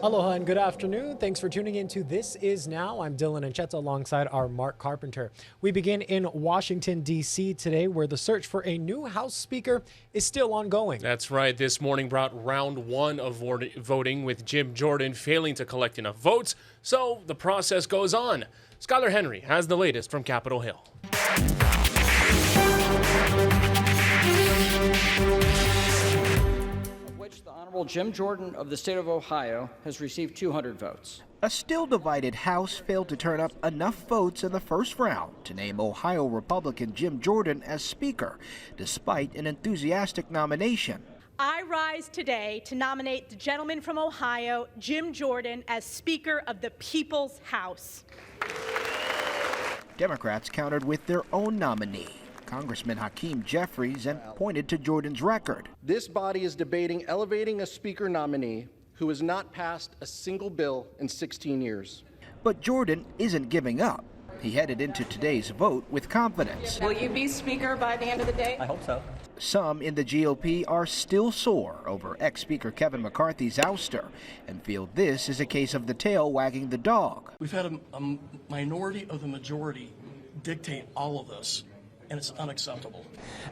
Aloha and good afternoon. Thanks for tuning in to This Is Now. I'm Dylan Anchetta alongside our Mark Carpenter. We begin in Washington, D.C. today, where the search for a new House Speaker is still ongoing. That's right. This morning brought round one of voting, with Jim Jordan failing to collect enough votes. So the process goes on. Skylar Henry has the latest from Capitol Hill. Jim Jordan of the state of Ohio has received 200 votes. A still divided House failed to turn up enough votes in the first round to name Ohio Republican Jim Jordan as Speaker, despite an enthusiastic nomination. I rise today to nominate the gentleman from Ohio, Jim Jordan, as Speaker of the People's House. Democrats countered with their own nominee, Congressman Hakeem Jeffries, and pointed to Jordan's record. This body is debating elevating a speaker nominee who has not passed a single bill in 16 years. But Jordan isn't giving up. He headed into today's vote with confidence. Will you be Speaker by the end of the day? I hope so. Some in the GOP are still sore over ex-Speaker Kevin McCarthy's ouster and feel this is a case of the tail wagging the dog. We've had a minority of the majority dictate all of this, and it's unacceptable.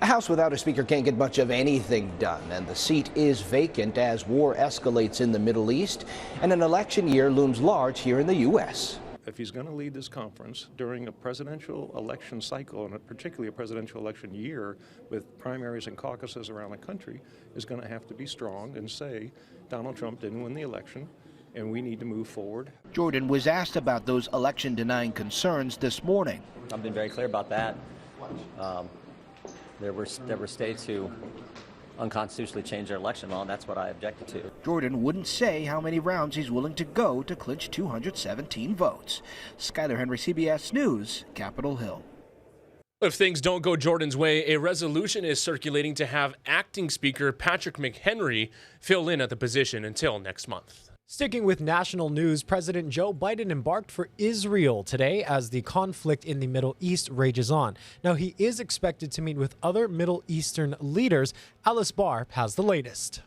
A House without a speaker can't get much of anything done, and the seat is vacant as war escalates in the Middle East and an election year looms large here in the U.S. If he's going to lead this conference during a presidential election cycle, and particularly a presidential election year with primaries and caucuses around the country, is going to have to be strong and say Donald Trump didn't win the election and we need to move forward. Jordan was asked about those election-denying concerns this morning. I've been very clear about that. There were states who unconstitutionally changed their election law, and that's what I objected to. Jordan wouldn't say how many rounds he's willing to go to clinch 217 votes. Skylar Henry, CBS News, Capitol Hill. If things don't go Jordan's way, a resolution is circulating to have acting Speaker Patrick McHenry fill in at the position until next month. Sticking with national news, President Joe Biden embarked for Israel today as the conflict in the Middle East rages on. Now, he is expected to meet with other Middle Eastern leaders. Alice Barr has the latest.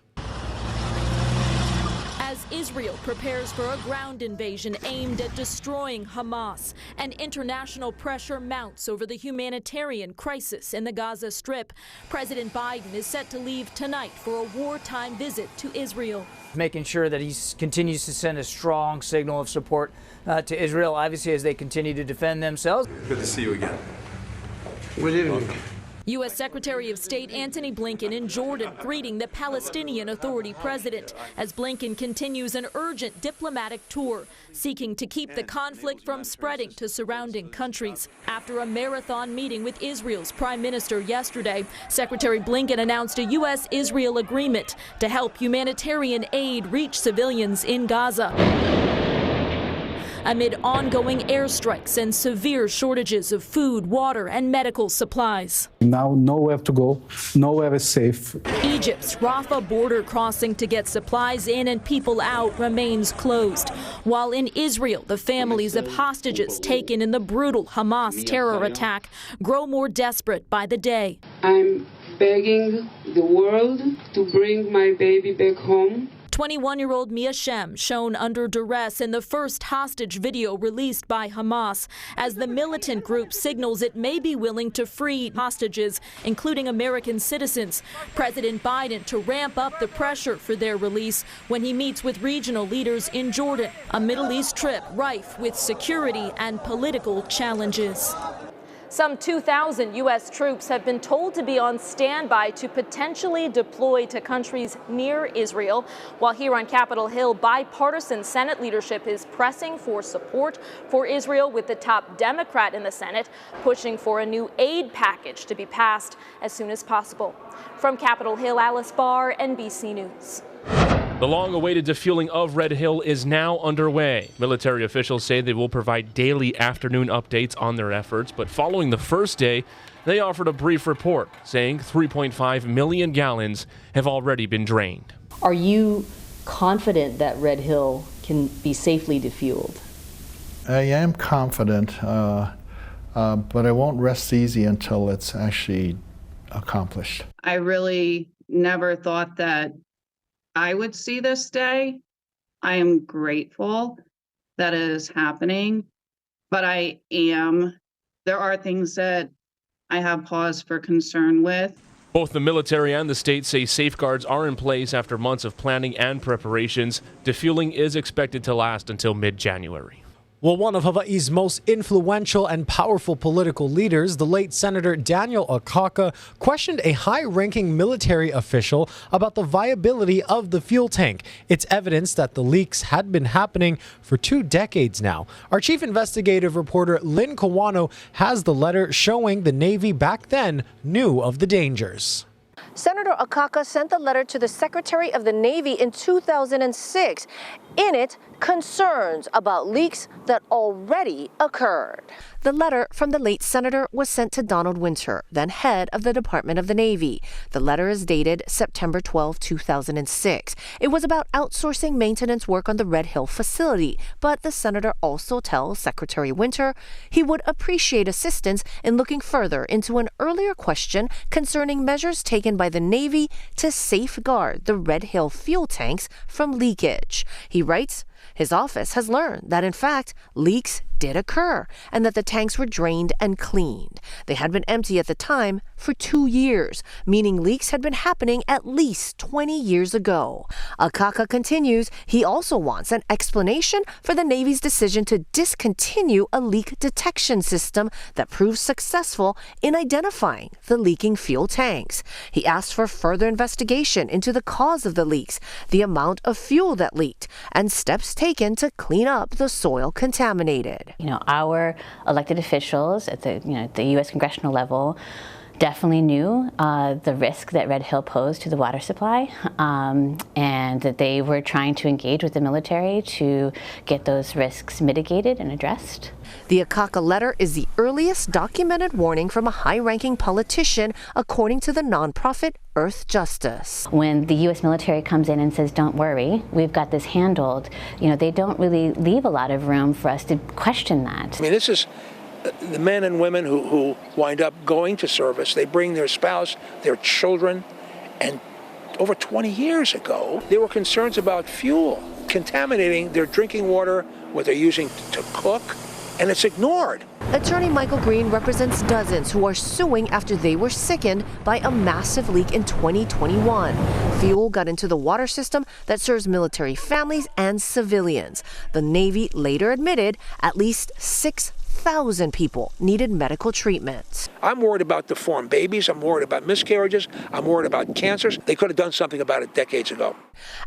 As Israel prepares for a ground invasion aimed at destroying Hamas, and international pressure mounts over the humanitarian crisis in the Gaza Strip, President Biden is set to leave tonight for a wartime visit to Israel. Making sure that he continues to send a strong signal of support to Israel, obviously, as they continue to defend themselves. Good to see you again. Good evening. U.S. Secretary of State Antony Blinken in Jordan greeting the Palestinian Authority president as Blinken continues an urgent diplomatic tour seeking to keep the conflict from spreading to surrounding countries. After a marathon meeting with Israel's prime minister yesterday, Secretary Blinken announced a U.S.-Israel agreement to help humanitarian aid reach civilians in Gaza. Amid ongoing airstrikes and severe shortages of food, water, and medical supplies. Now nowhere to go, nowhere is safe. Egypt's Rafah border crossing to get supplies in and people out remains closed, while in Israel, the families of hostages taken in the brutal Hamas terror attack grow more desperate by the day. I'm begging the world to bring my baby back home. 21-year-old Mia Shem shown under duress in the first hostage video released by Hamas as the militant group signals it may be willing to free hostages, including American citizens. President Biden to ramp up the pressure for their release when he meets with regional leaders in Jordan, a Middle East trip rife with security and political challenges. Some 2,000 U.S. troops have been told to be on standby to potentially deploy to countries near Israel. While here on Capitol Hill, bipartisan Senate leadership is pressing for support for Israel, with the top Democrat in the Senate pushing for a new aid package to be passed as soon as possible. From Capitol Hill, Alice Barr, NBC News. The long-awaited defueling of Red Hill is now underway. Military officials say they will provide daily afternoon updates on their efforts, but following the first day, they offered a brief report saying 3.5 million gallons have already been drained. Are you confident that Red Hill can be safely defueled? I am confident, but I won't rest easy until it's actually accomplished. I really never thought that I would see this day. I am grateful that it is happening, but there are things that I have pause for concern with. Both the military and the state say safeguards are in place after months of planning and preparations. Defueling is expected to last until mid-January. Well, one of Hawaii's most influential and powerful political leaders, the late Senator Daniel Akaka, questioned a high-ranking military official about the viability of the fuel tank. It's evidence that the leaks had been happening for 2 decades now. Our chief investigative reporter Lynn Kawano has the letter showing the Navy back then knew of the dangers. Senator Akaka sent the letter to the Secretary of the Navy in 2006. In it, concerns about leaks that already occurred. The letter from the late senator was sent to Donald Winter, then head of the Department of the Navy. The letter is dated September 12, 2006. It was about outsourcing maintenance work on the Red Hill facility, but the senator also tells Secretary Winter he would appreciate assistance in looking further into an earlier question concerning measures taken by the Navy to safeguard the Red Hill fuel tanks from leakage. He writes, his office has learned that, in fact, leaks did occur and that the tanks were drained and cleaned. They had been empty at the time for 2 years, meaning leaks had been happening at least 20 years ago. Akaka continues he also wants an explanation for the Navy's decision to discontinue a leak detection system that proved successful in identifying the leaking fuel tanks. He asked for further investigation into the cause of the leaks, the amount of fuel that leaked, and steps taken to clean up the soil contaminated. Our elected officials at the U.S. congressional level definitely knew the risk that Red Hill posed to the water supply, and that they were trying to engage with the military to get those risks mitigated and addressed. The Akaka letter is the earliest documented warning from a high-ranking politician, according to the nonprofit Earth Justice. When the U.S. military comes in and says, don't worry, we've got this handled, they don't really leave a lot of room for us to question that. I mean, this is the men and women who wind up going to service. They bring their spouse, their children, and over 20 years ago, there were concerns about fuel contaminating their drinking water, what they're using to cook, and it's ignored. Attorney Michael Green represents dozens who are suing after they were sickened by a massive leak in 2021. Fuel got into the water system that serves military families and civilians. The Navy later admitted at least 6,000 people needed medical treatment. I'm worried about deformed babies. I'm worried about miscarriages. I'm worried about cancers. They could have done something about it decades ago.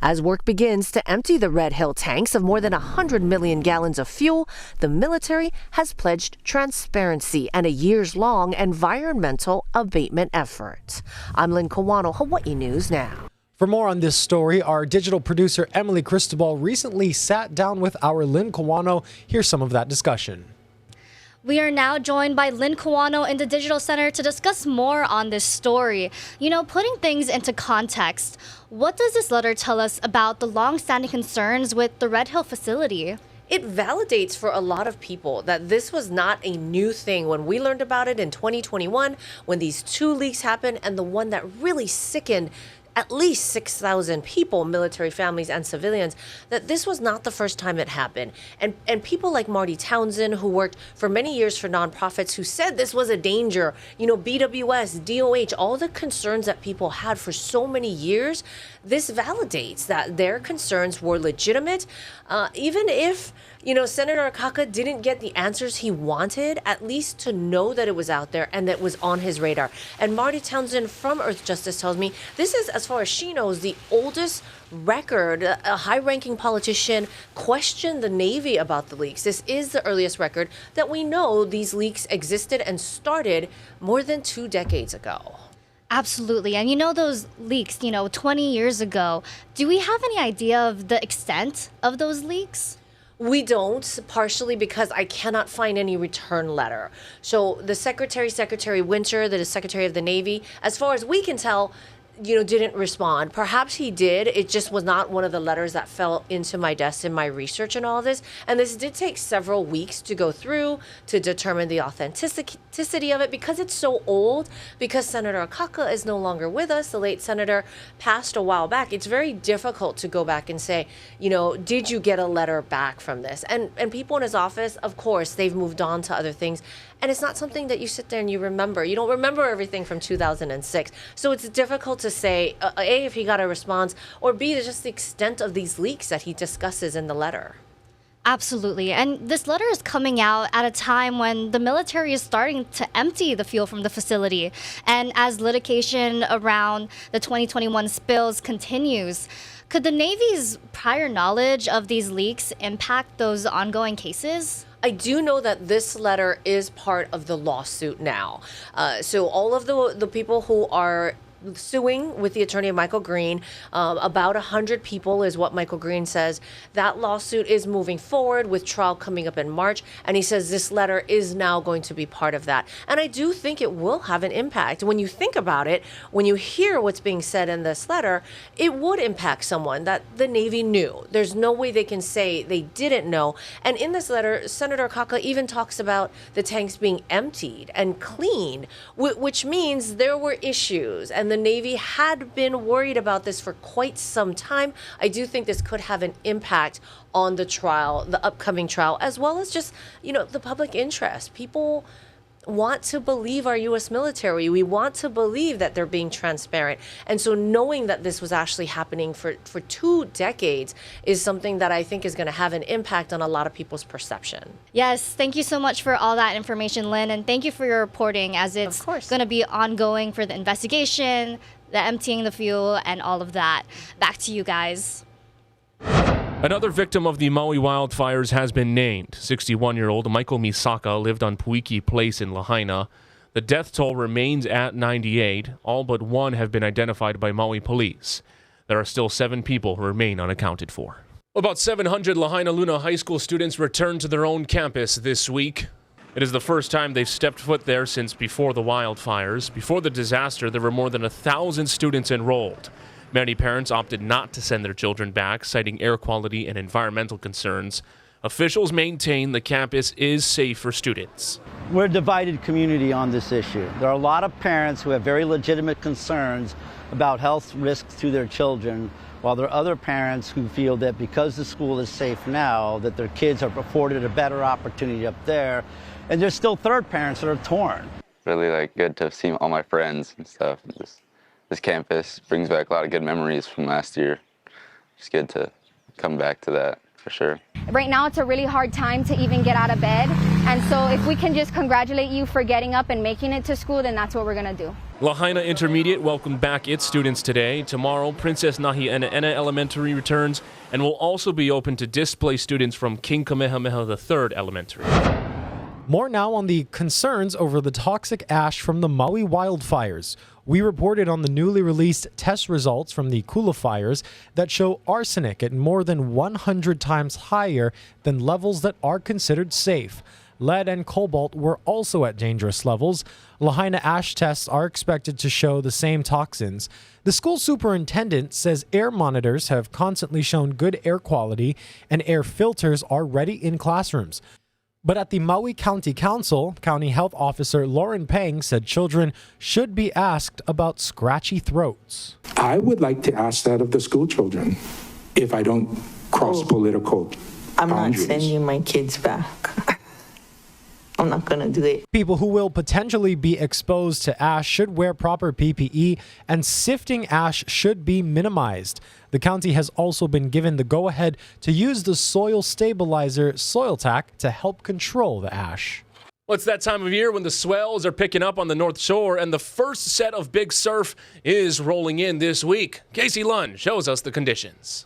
As work begins to empty the Red Hill tanks of more than 100 million gallons of fuel, the military has pledged transparency and a years-long environmental abatement effort. I'm Lynn Kawano, Hawaii News Now. For more on this story, our digital producer Emily Cristobal recently sat down with our Lynn Kawano. Here's some of that discussion. We are now joined by Lynn Kawano in the Digital Center to discuss more on this story. Putting things into context, what does this letter tell us about the long-standing concerns with the Red Hill facility? It validates for a lot of people that this was not a new thing. When we learned about it in 2021, when these 2 leaks happened, and the one that really sickened at least 6,000 people, military families and civilians, that this was not the first time it happened. And people like Marty Townsend, who worked for many years for nonprofits, who said this was a danger, BWS, DOH, all the concerns that people had for so many years, this validates that their concerns were legitimate. Even if Senator Akaka didn't get the answers he wanted, at least to know that it was out there and that it was on his radar. And Marty Townsend from Earth Justice tells me this is, as far as she knows, the oldest record a high-ranking politician questioned the Navy about the leaks. This is the earliest record that we know these leaks existed and started more than 2 decades ago. Absolutely. And those leaks, 20 years ago, do we have any idea of the extent of those leaks? We don't, partially because I cannot find any return letter. So the Secretary Winter, that is Secretary of the Navy, as far as we can tell, didn't respond. Perhaps he did. It just was not one of the letters that fell into my desk in my research and all this. And this did take several weeks to go through to determine the authenticity of it because it's so old, because Senator Akaka is no longer with us. The late senator passed a while back. It's very difficult to go back and say, did you get a letter back from this? And people in his office, of course, they've moved on to other things. And it's not something that you sit there and you remember. You don't remember everything from 2006. So it's difficult to say, A, if he got a response, or B, just the extent of these leaks that he discusses in the letter. Absolutely. And this letter is coming out at a time when the military is starting to empty the fuel from the facility. And as litigation around the 2021 spills continues, could the Navy's prior knowledge of these leaks impact those ongoing cases? I do know that this letter is part of the lawsuit now. So all of the people who are suing with the attorney of Michael Green, about 100 people is what Michael Green says. That lawsuit is moving forward with trial coming up in March. And he says this letter is now going to be part of that. And I do think it will have an impact. When you think about it, when you hear what's being said in this letter, it would impact someone that the Navy knew. There's no way they can say they didn't know. And in this letter, Senator Akaka even talks about the tanks being emptied and cleaned, which means there were issues. And the Navy had been worried about this for quite some time. I do think this could have an impact on the trial, the upcoming trial, as well as just, the public interest. People want to believe our U.S. military. We want to believe that they're being transparent. And so knowing that this was actually happening for 2 decades is something that I think is going to have an impact on a lot of people's perception. Yes, thank you so much for all that information, Lynn, and thank you for your reporting as it's going to be ongoing for the investigation, the emptying the fuel, and all of that. Back to you guys. Another victim of the Maui wildfires has been named. 61-year-old Michael Misaka lived on Puiki Place in Lahaina. The death toll remains at 98. All but one have been identified by Maui police. There are still 7 people who remain unaccounted for. About 700 Lahaina Luna High School students returned to their own campus this week. It is the first time they've stepped foot there since before the wildfires. Before the disaster, there were more than 1,000 students enrolled. Many parents opted not to send their children back, citing air quality and environmental concerns. Officials maintain the campus is safe for students. We're a divided community on this issue. There are a lot of parents who have very legitimate concerns about health risks to their children, while there are other parents who feel that because the school is safe now, that their kids are afforded a better opportunity up there. And there's still third parents that are torn. Really good to see all my friends and stuff. This campus brings back a lot of good memories from last year. It's good to come back to that, for sure. Right now, it's a really hard time to even get out of bed. And so if we can just congratulate you for getting up and making it to school, then that's what we're going to do. Lahaina Intermediate welcomed back its students today. Tomorrow, Princess Nahi'ene'ena Elementary returns and will also be open to displaced students from King Kamehameha III Elementary. More now on the concerns over the toxic ash from the Maui wildfires. We reported on the newly released test results from the Kula fires that show arsenic at more than 100 times higher than levels that are considered safe. Lead and cobalt were also at dangerous levels. Lahaina ash tests are expected to show the same toxins. The school superintendent says air monitors have constantly shown good air quality and air filters are ready in classrooms. But at the Maui County Council, County Health Officer Lauren Pang said children should be asked about scratchy throats. I would like to ask that of the school children if I don't cross political I'm boundaries. not sending my kids back. I'm not going to do it. People who will potentially be exposed to ash should wear proper PPE, and sifting ash should be minimized. The county has also been given the go-ahead to use the soil stabilizer SoilTac to help control the ash. Well, it's that time of year when the swells are picking up on the North Shore, and the first set of big surf is rolling in this week. Casey Lunn shows us the conditions.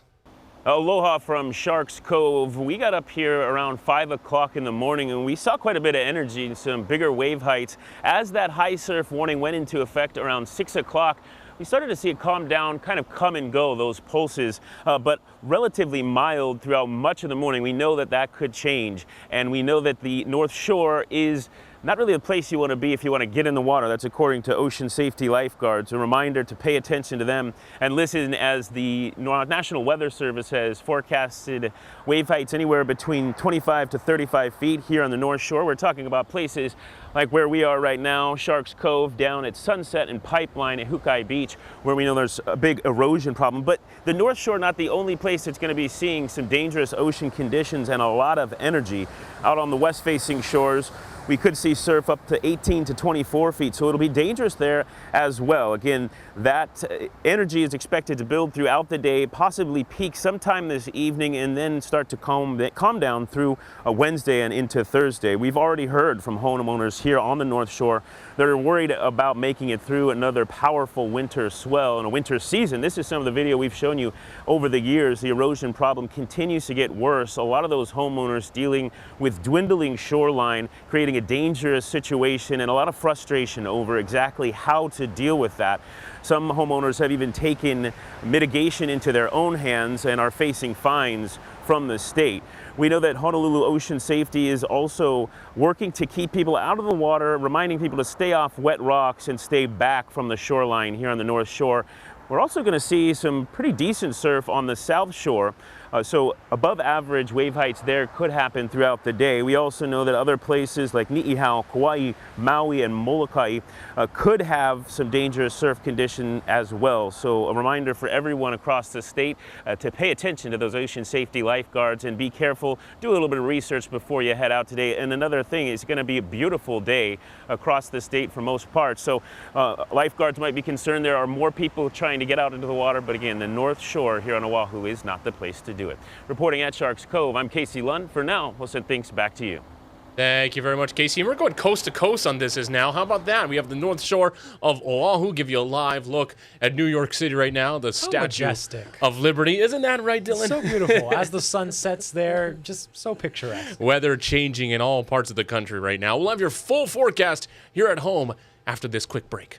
Aloha from Sharks Cove. We got up here around 5 o'clock in the morning and we saw quite a bit of energy and some bigger wave heights. As that high surf warning went into effect around 6 o'clock, we started to see it calm down, kind of come and go, those pulses, but relatively mild throughout much of the morning. We know that that could change, and we know that the North Shore is not really a place you want to be if you want to get in the water. That's according to ocean safety lifeguards. A reminder to pay attention to them and listen as the National Weather Service has forecasted wave heights anywhere between 25 to 35 feet here on the North Shore. We're talking about places like where we are right now, Sharks Cove, down at Sunset and Pipeline at Hukai Beach, where we know there's a big erosion problem. But the North Shore, not the only place that's going to be seeing some dangerous ocean conditions and a lot of energy. Out on the west-facing shores, we could see surf up to 18 to 24 feet, so it'll be dangerous there as well. Again, that energy is expected to build throughout the day, possibly peak sometime this evening, and then start to calm down through Wednesday and into Thursday. We've already heard from homeowners here on the North Shore that are worried about making it through another powerful winter swell in a winter season. This is some of the video we've shown you over the years. The erosion problem continues to get worse. A lot of those homeowners dealing with dwindling shoreline, creating a dangerous situation and a lot of frustration over exactly how to deal with that. Some homeowners have even taken mitigation into their own hands and are facing fines from the state. We know that Honolulu Ocean Safety is also working to keep people out of the water, reminding people to stay off wet rocks and stay back from the shoreline here on the North Shore. We're also going to see some pretty decent surf on the South Shore. So above average wave heights there could happen throughout the day. We also know that other places like Ni'ihau, Kauai, Maui, and Molokai could have some dangerous surf condition as well. So a reminder for everyone across the state to pay attention to those ocean safety lifeguards and be careful. Do a little bit of research before you head out today. And another thing, it's going to be a beautiful day across the state for most parts. So lifeguards might be concerned there are more people trying to get out into the water. But again, the North Shore here on Oahu is not the place to do it. Reporting at Sharks Cove, I'm Casey Lund. For now, we'll send things back to you. Thank you very much, Casey. And we're going coast to coast on this now. How about that? We have the North Shore of Oahu. Give you a live look at New York City right now. The Statue of Liberty. Isn't that right, Dylan? It's so beautiful. As the sun sets there, just so picturesque. Weather changing in all parts of the country right now. We'll have your full forecast here at home after this quick break.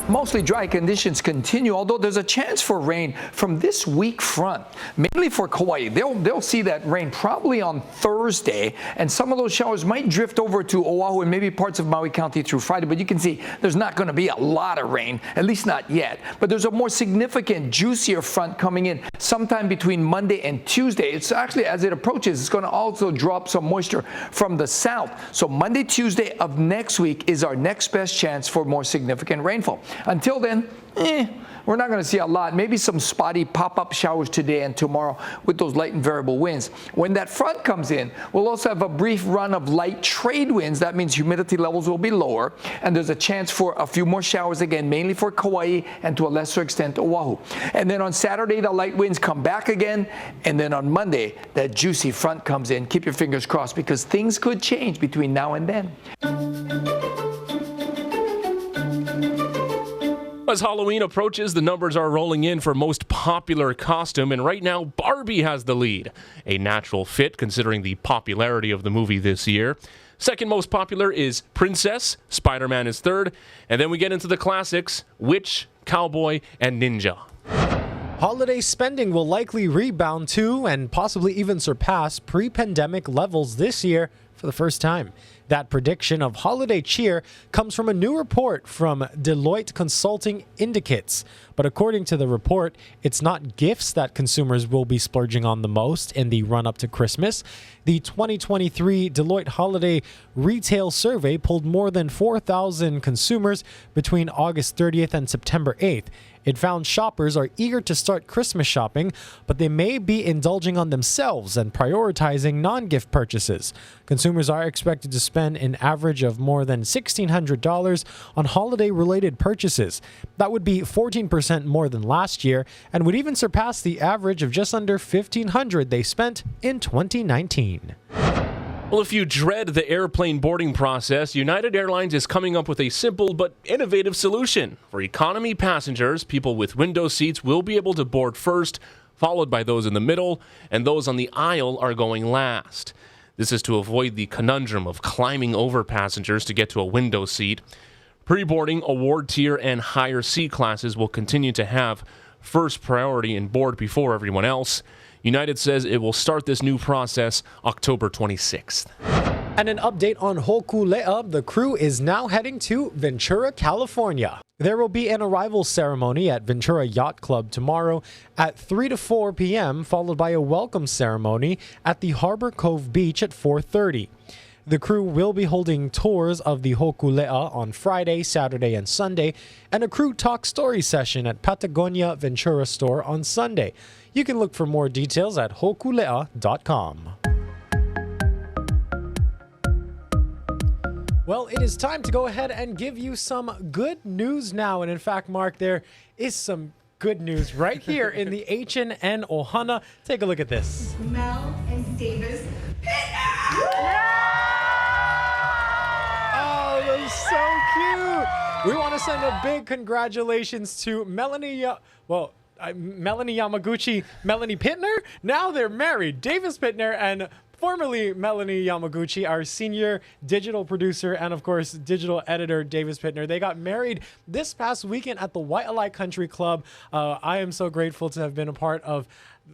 Mostly dry conditions continue, although there's a chance for rain from this weak front, mainly for Kauai. They'll see that rain probably on Thursday, and some of those showers might drift over to Oahu and maybe parts of Maui County through Friday, but you can see there's not going to be a lot of rain, at least not yet. But there's a more significant, juicier front coming in sometime between Monday and Tuesday. It's actually, as it approaches, it's going to also drop some moisture from the south. So Monday, Tuesday of next week is our next best chance for more significant rainfall. Until then, we're not going to see a lot. Maybe some spotty pop-up showers today and tomorrow with those light and variable winds. When that front comes in, we'll also have a brief run of light trade winds. That means humidity levels will be lower, and there's a chance for a few more showers again, mainly for Kauai and to a lesser extent Oahu. And then on Saturday, the light winds come back again, and then on Monday, that juicy front comes in. Keep your fingers crossed because things could change between now and then. As Halloween approaches, the numbers are rolling in for most popular costume, and right now, Barbie has the lead. A natural fit considering the popularity of the movie this year. Second most popular is Princess, Spider-Man is third, and then we get into the classics, Witch, Cowboy, and Ninja. Holiday spending will likely rebound to and possibly even surpass pre-pandemic levels this year for the first time. That prediction of holiday cheer comes from a new report from Deloitte Consulting indicates. But according to the report, it's not gifts that consumers will be splurging on the most in the run-up to Christmas. The 2023 Deloitte Holiday Retail Survey polled more than 4,000 consumers between August 30th and September 8th. It found shoppers are eager to start Christmas shopping, but they may be indulging on themselves and prioritizing non-gift purchases. Consumers are expected to spend an average of more than $1,600 on holiday-related purchases. That would be 14% more than last year and would even surpass the average of just under $1,500 they spent in 2019. Well, if you dread the airplane boarding process, United Airlines is coming up with a simple but innovative solution. For economy passengers, people with window seats will be able to board first, followed by those in the middle, and those on the aisle are going last. This is to avoid the conundrum of climbing over passengers to get to a window seat. Pre-boarding, award tier, and higher seat classes will continue to have first priority and board before everyone else. United says it will start this new process October 26th. And an update on Hokulea, the crew is now heading to Ventura, California. There will be an arrival ceremony at Ventura Yacht Club tomorrow at 3 to 4 p.m., followed by a welcome ceremony at the Harbor Cove Beach at 4:30. The crew will be holding tours of the Hokulea on Friday, Saturday, and Sunday, and a crew talk story session at Patagonia Ventura store on Sunday. You can look for more details at hokulea.com. Well, it is time to go ahead and give you some good news now. And in fact, Mark, there is some good news right here in the H&N Ohana. Take a look at this. Mel and Davis. Oh, that's so cute. We want to send a big congratulations to Melanie Yamaguchi, Melanie Pittner. Now they're married. Davis Pittner and formerly Melanie Yamaguchi, our senior digital producer and, of course, digital editor, Davis Pittner. They got married this past weekend at the Waialae Country Club. I am so grateful to have been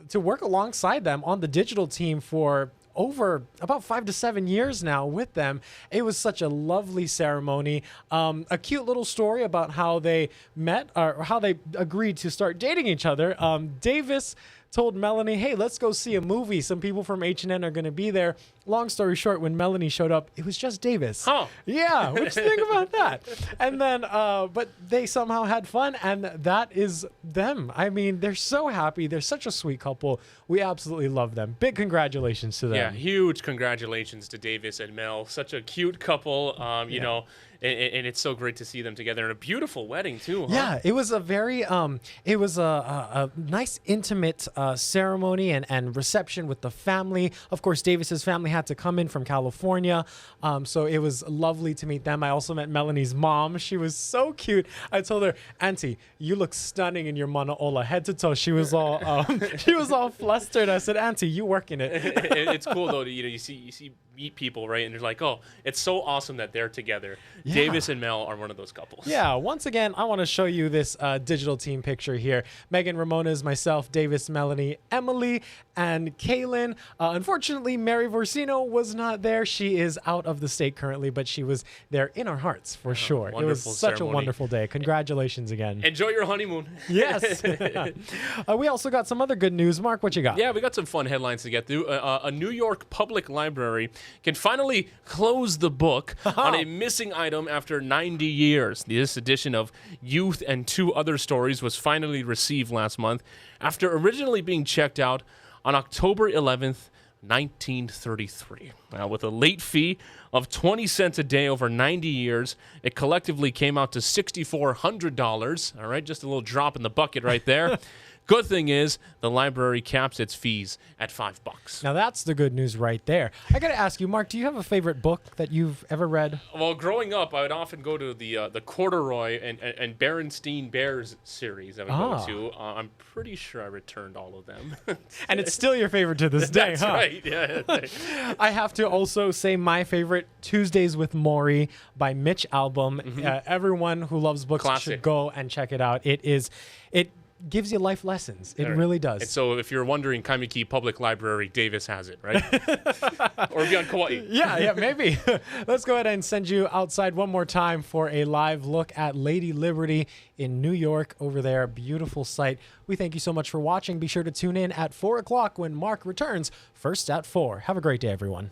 to work alongside them on the digital team for over about 5 to 7 years now with them. It was such a lovely ceremony. A cute little story about how they met or how they agreed to start dating each other. Davis told Melanie, hey, let's go see a movie. Some people from H&N are going to be there. Long story short, when Melanie showed up, it was just Davis. Oh. Yeah, what do you think about that? And then, but they somehow had fun, and that is them. I mean, they're so happy. They're such a sweet couple. We absolutely love them. Big congratulations to them. Yeah, huge congratulations to Davis and Mel. Such a cute couple, you know. And it's so great to see them together in a beautiful wedding too. Huh? Yeah, it was a very it was a nice intimate ceremony and reception with the family. Of course, Davis's family had to come in from California, so it was lovely to meet them. I also met Melanie's mom. She was so cute. I told her, Auntie, you look stunning in your manaola, head to toe. She was all she was all flustered. I said, Auntie, you work in it. It's cool though. You meet people, right? And you're like, oh, it's so awesome that they're together. Yeah. Davis and Mel are one of those couples. Yeah. Once again, I want to show you this digital team picture here. Megan Ramones, myself, Davis, Melanie, Emily, and Kaylin. Unfortunately, Mary Vorsino was not there. She is out of the state currently, but she was there in our hearts for sure. It was such a wonderful day. Congratulations again. Enjoy your honeymoon. Yes. We also got some other good news. Mark, what you got? Yeah, we got some fun headlines to get through. A New York public library can finally close the book on a missing item after 90 years. This edition of Youth and Two Other Stories was finally received last month after originally being checked out on October 11th, 1933. Now, with a late fee of 20 cents a day over 90 years, it collectively came out to $6,400. All right, just a little drop in the bucket right there. Good thing is the library caps its fees at $5. Now that's the good news right there. I got to ask you, Mark, do you have a favorite book that you've ever read? Well, growing up, I would often go to the Corduroy and Berenstein Bears series. I would go to. I'm pretty sure I returned all of them. And it's still your favorite to this day, That's huh? right. Yeah. I have to also say my favorite, Tuesdays with Maury by Mitch Albom. Everyone who loves books should go and check it out. It gives you life lessons. It really does. And so if you're wondering, Kaimiki Public Library, Davis has it, right? Or be on Kauai. Yeah, maybe. Let's go ahead and send you outside one more time for a live look at Lady Liberty in New York over there. Beautiful sight. We thank you so much for watching. Be sure to tune in at 4 o'clock when Mark returns, first at 4. Have a great day, everyone.